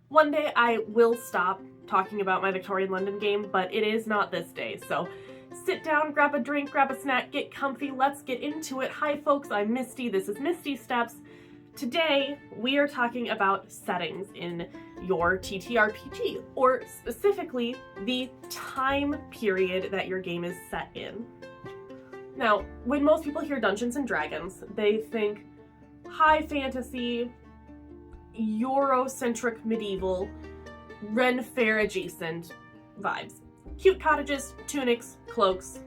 One day I will stop talking about my Victorian London game, but it is not this day, so sit down, grab a drink, grab a snack, get comfy, let's get into it. Hi folks, I'm Misty, this is Misty Steps. Today we are talking about settings in your TTRPG, or specifically the time period that your game is set in. Now, when most people hear Dungeons and Dragons, they think high fantasy, Eurocentric medieval, Ren Fair adjacent vibes. Cute cottages, tunics, cloaks,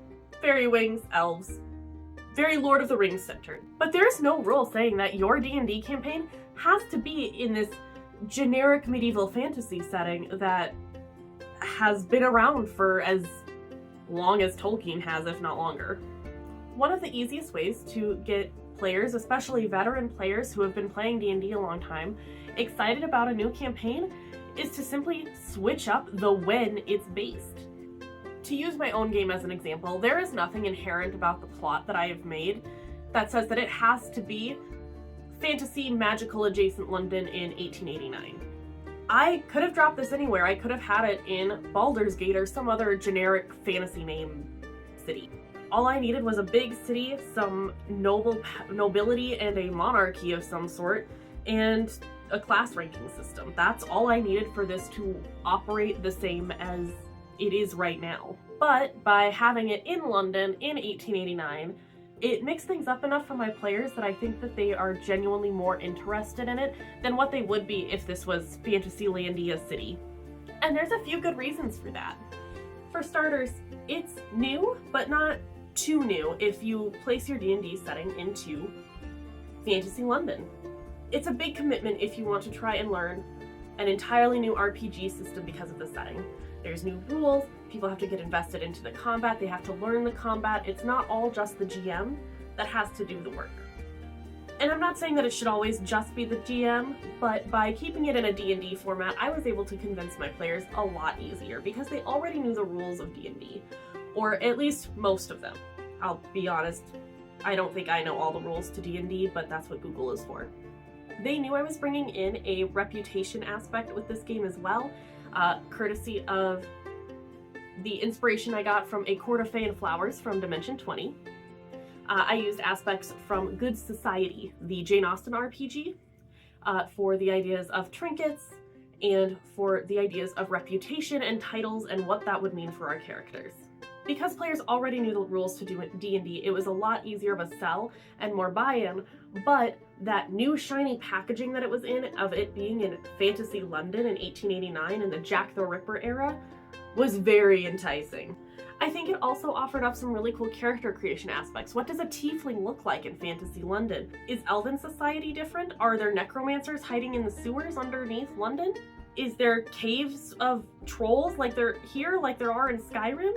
fairy wings, elves. Very Lord of the Rings centered. But there's no rule saying that your D&D campaign has to be in this generic medieval fantasy setting that has been around for as long as Tolkien has, if not longer. One of the easiest ways to get players, especially veteran players who have been playing D&D a long time, excited about a new campaign is to simply switch up the when it's based. To use my own game as an example, there is nothing inherent about the plot that I have made that says that it has to be fantasy magical adjacent London in 1889. I could have dropped this anywhere. I could have had it in Baldur's Gate or some other generic fantasy name city. All I needed was a big city, some nobility, and a monarchy of some sort, and a class ranking system. That's all I needed for this to operate the same as it is right now. But by having it in London in 1889, it mixed things up enough for my players that I think that they are genuinely more interested in it than what they would be if this was Fantasylandia City. And there's a few good reasons for that. For starters, it's new, but not too new if you place your D&D setting into Fantasy London. It's a big commitment if you want to try and learn an entirely new RPG system because of the setting. There's new rules, people have to get invested into the combat, they have to learn the combat. It's not all just the GM that has to do the work. And I'm not saying that it should always just be the GM, but by keeping it in a D&D format, I was able to convince my players a lot easier because they already knew the rules of D&D, or at least most of them. I'll be honest, I don't think I know all the rules to D&D, but that's what Google is for. They knew I was bringing in a reputation aspect with this game as well, courtesy of the inspiration I got from A Court of Fey and Flowers from Dimension 20. I used aspects from Good Society, the Jane Austen RPG, for the ideas of trinkets and for the ideas of reputation and titles and what that would mean for our characters. Because players already knew the rules to do D&D, it was a lot easier of a sell and more buy-in, but that new shiny packaging that it was in, of it being in Fantasy London in 1889 in the Jack the Ripper era, was very enticing. I think it also offered up some really cool character creation aspects. What does a tiefling look like in Fantasy London? Is Elven society different? Are there necromancers hiding in the sewers underneath London? Is there caves of trolls like there here, like there are in Skyrim?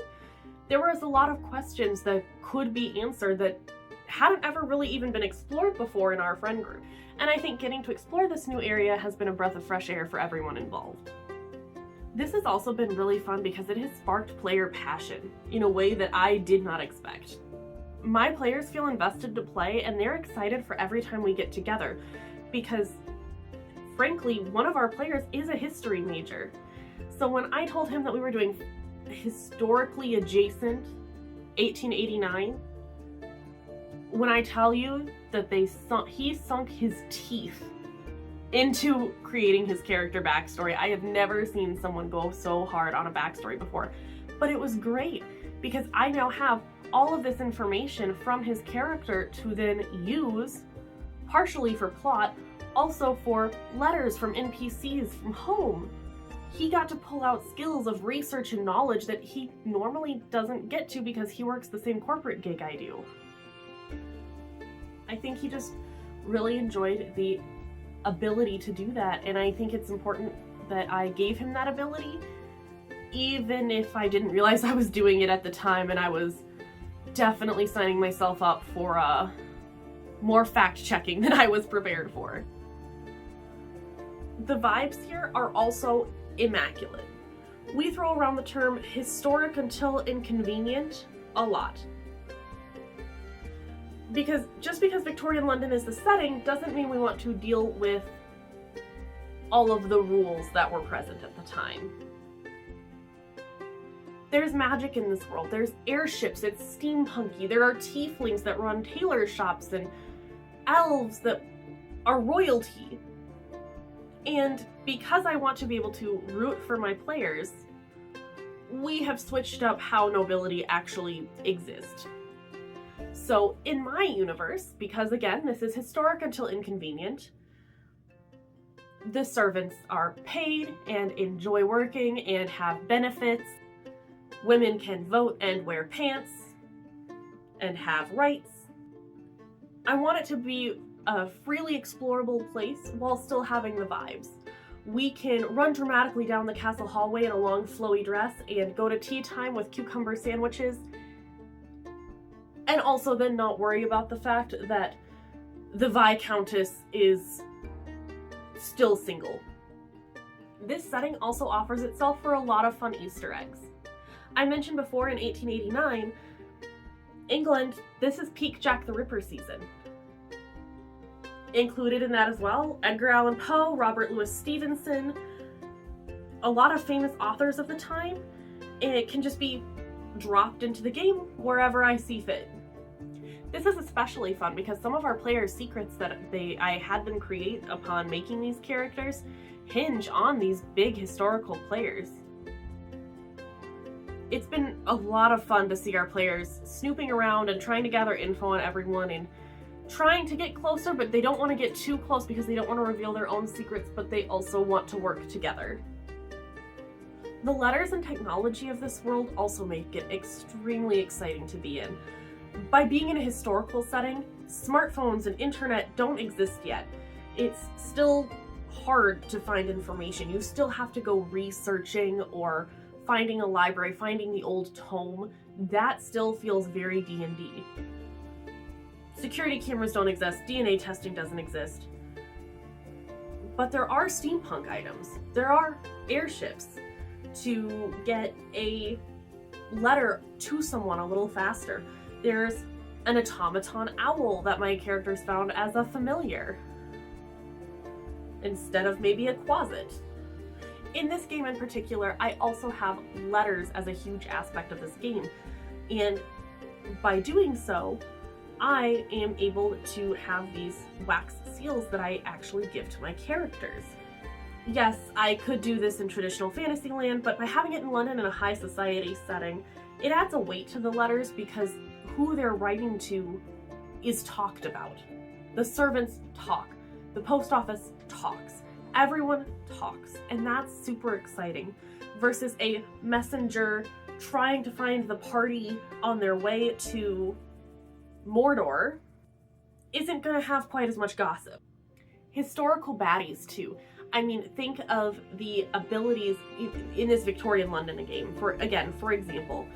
There was a lot of questions that could be answered that hadn't ever really even been explored before in our friend group. And I think getting to explore this new area has been a breath of fresh air for everyone involved. This has also been really fun because it has sparked player passion in a way that I did not expect. My players feel invested to play and they're excited for every time we get together because, frankly, one of our players is a history major. So when I told him that we were doing historically adjacent 1889, when I tell you that he sunk his teeth into creating his character backstory. I have never seen someone go so hard on a backstory before, but it was great because I now have all of this information from his character to then use partially for plot, also for letters from NPCs from home. He got to pull out skills of research and knowledge that he normally doesn't get to because he works the same corporate gig I do. I think he just really enjoyed the ability to do that, and I think it's important that I gave him that ability, even if I didn't realize I was doing it at the time, and I was definitely signing myself up for more fact-checking than I was prepared for. The vibes here are also immaculate. We throw around the term historic until inconvenient a lot. Because just because Victorian London is the setting doesn't mean we want to deal with all of the rules that were present at the time. There's magic in this world. There's airships. It's steampunky. There are tieflings that run tailor shops and elves that are royalty. And because I want to be able to root for my players, we have switched up how nobility actually exists. So in my universe, because again, this is historic until inconvenient, the servants are paid and enjoy working and have benefits. Women can vote and wear pants and have rights. I want it to be a freely explorable place while still having the vibes. We can run dramatically down the castle hallway in a long flowy dress and go to tea time with cucumber sandwiches, and also then not worry about the fact that the Viscountess is still single. This setting also offers itself for a lot of fun Easter eggs. I mentioned before in 1889, England, this is peak Jack the Ripper season. Included in that as well, Edgar Allan Poe, Robert Louis Stevenson, a lot of famous authors of the time, and it can just be dropped into the game wherever I see fit. This is especially fun because some of our players' secrets that I had them create upon making these characters hinge on these big historical players. It's been a lot of fun to see our players snooping around and trying to gather info on everyone and trying to get closer, but they don't want to get too close because they don't want to reveal their own secrets, but they also want to work together. The letters and technology of this world also make it extremely exciting to be in. By being in a historical setting, smartphones and internet don't exist yet. It's still hard to find information. You still have to go researching or finding a library, finding the old tome. That still feels very D&D. Security cameras don't exist, DNA testing doesn't exist. But there are steampunk items. There are airships to get a letter to someone a little faster. There's an automaton owl that my characters found as a familiar, instead of maybe a quasit. In this game in particular, I also have letters as a huge aspect of this game. And by doing so, I am able to have these wax seals that I actually give to my characters. Yes, I could do this in traditional Fantasyland, but by having it in London in a high society setting, it adds a weight to the letters because who they're writing to is talked about. The servants talk. The post office talks. Everyone talks. And that's super exciting. Versus a messenger trying to find the party on their way to Mordor isn't going to have quite as much gossip. Historical baddies too. I mean, think of the abilities in this Victorian London game. For example,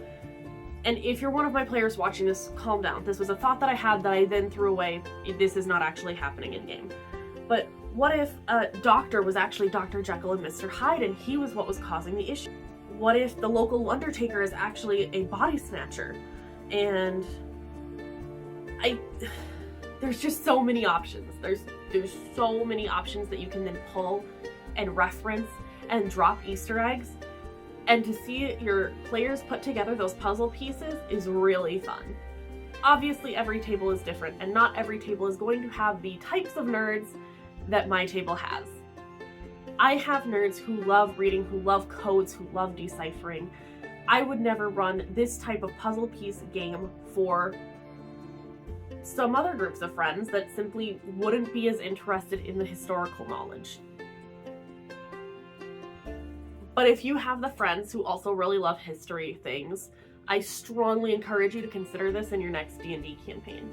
and if you're one of my players watching this, calm down. This was a thought that I had that I then threw away. This is not actually happening in game. But what if a doctor was actually Dr. Jekyll and Mr. Hyde and he was what was causing the issue? What if the local undertaker is actually a body snatcher? And there's just so many options. There's so many options that you can then pull and reference and drop Easter eggs. And to see your players put together those puzzle pieces is really fun. Obviously, every table is different, and not every table is going to have the types of nerds that my table has. I have nerds who love reading, who love codes, who love deciphering. I would never run this type of puzzle piece game for some other groups of friends that simply wouldn't be as interested in the historical knowledge. But if you have the friends who also really love history things, I strongly encourage you to consider this in your next D&D campaign.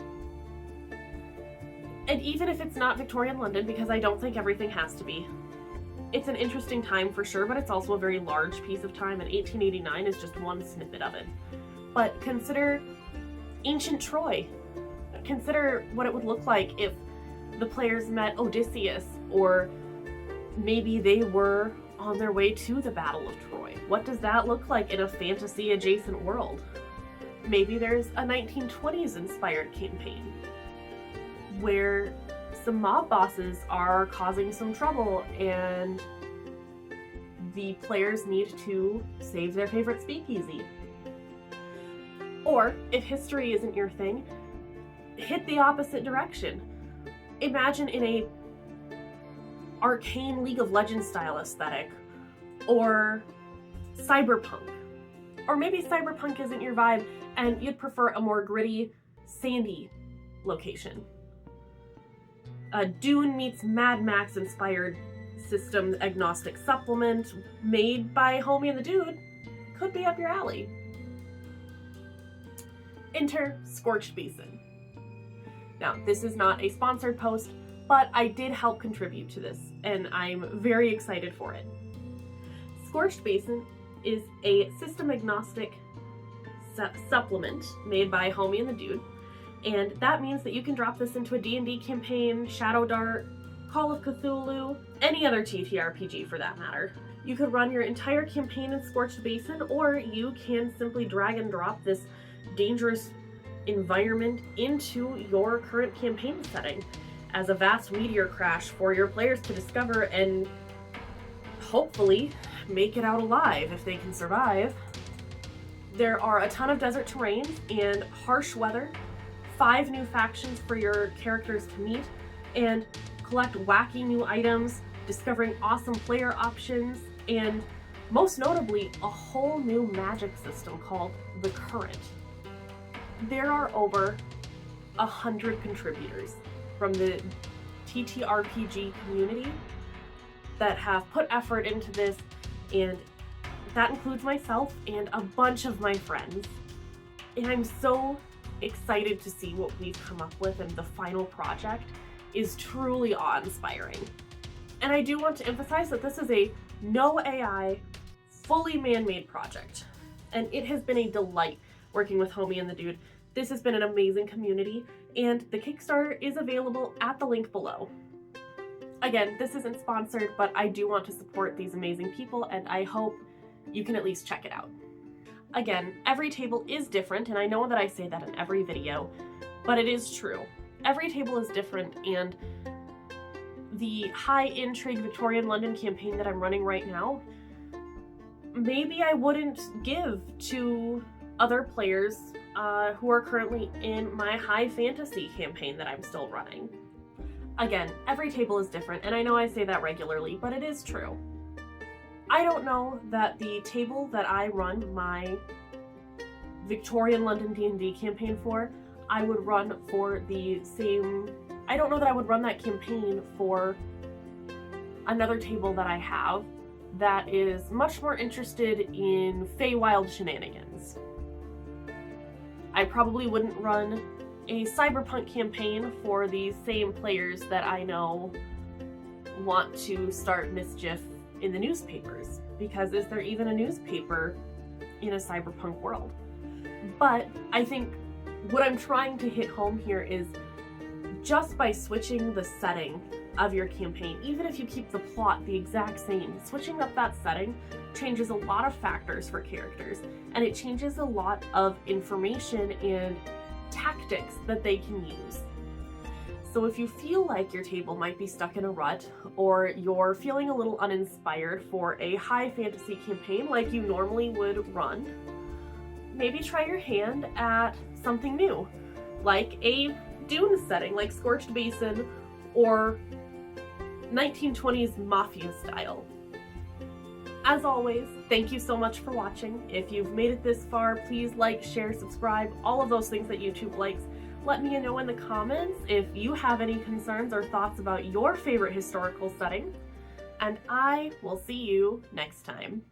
And even if it's not Victorian London, because I don't think everything has to be, it's an interesting time for sure, but it's also a very large piece of time, and 1889 is just one snippet of it. But consider ancient Troy. Consider what it would look like if the players met Odysseus, or maybe they were on their way to the Battle of Troy. What does that look like in a fantasy adjacent world? Maybe there's a 1920s inspired campaign where some mob bosses are causing some trouble and the players need to save their favorite speakeasy. Or, if history isn't your thing, hit the opposite direction. Imagine in a arcane League of Legends style aesthetic, or cyberpunk. Or maybe cyberpunk isn't your vibe and you'd prefer a more gritty, sandy location. A Dune meets Mad Max inspired system agnostic supplement made by Homie and the Dude could be up your alley. Enter Scorched Basin. Now, this is not a sponsored post, but I did help contribute to this, and I'm very excited for it. Scorched Basin is a system agnostic supplement made by Homie and the Dude, and that means that you can drop this into a D&D campaign, Shadow Dart, Call of Cthulhu, any other TTRPG for that matter. You could run your entire campaign in Scorched Basin, or you can simply drag and drop this dangerous environment into your current campaign setting as a vast meteor crash for your players to discover and hopefully make it out alive if they can survive. There are a ton of desert terrains and harsh weather, 5 new factions for your characters to meet, and collect wacky new items, discovering awesome player options, and most notably, a whole new magic system called the Current. There are over 100 contributors from the TTRPG community that have put effort into this, and that includes myself and a bunch of my friends. And I'm so excited to see what we've come up with, and the final project is truly awe-inspiring. And I do want to emphasize that this is a no AI, fully man-made project, and it has been a delight working with Homie and the Dude. This has been an amazing community, and the Kickstarter is available at the link below. Again, this isn't sponsored, but I do want to support these amazing people, and I hope you can at least check it out. Again, every table is different, and I know that I say that in every video, but it is true. Every table is different, and the high intrigue Victorian London campaign that I'm running right now, maybe I wouldn't give to other players who are currently in my high fantasy campaign that I'm still running. Again, every table is different, and I know I say that regularly, but it is true. I don't know that the table that I run my Victorian London D&D campaign for, I would run for the same... I don't know that I would run that campaign for another table that I have that is much more interested in Feywild shenanigans. I probably wouldn't run a cyberpunk campaign for the same players that I know want to start mischief in the newspapers, because is there even a newspaper in a cyberpunk world? But I think what I'm trying to hit home here is just by switching the setting of your campaign, even if you keep the plot the exact same, switching up that setting changes a lot of factors for characters, and it changes a lot of information and tactics that they can use. So if you feel like your table might be stuck in a rut, or you're feeling a little uninspired for a high fantasy campaign like you normally would run, maybe try your hand at something new, like a Dune setting like Scorched Basin or 1920s Mafia style. As always, thank you so much for watching. If you've made it this far, please like, share, subscribe, all of those things that YouTube likes. Let me know in the comments if you have any concerns or thoughts about your favorite historical setting, and I will see you next time.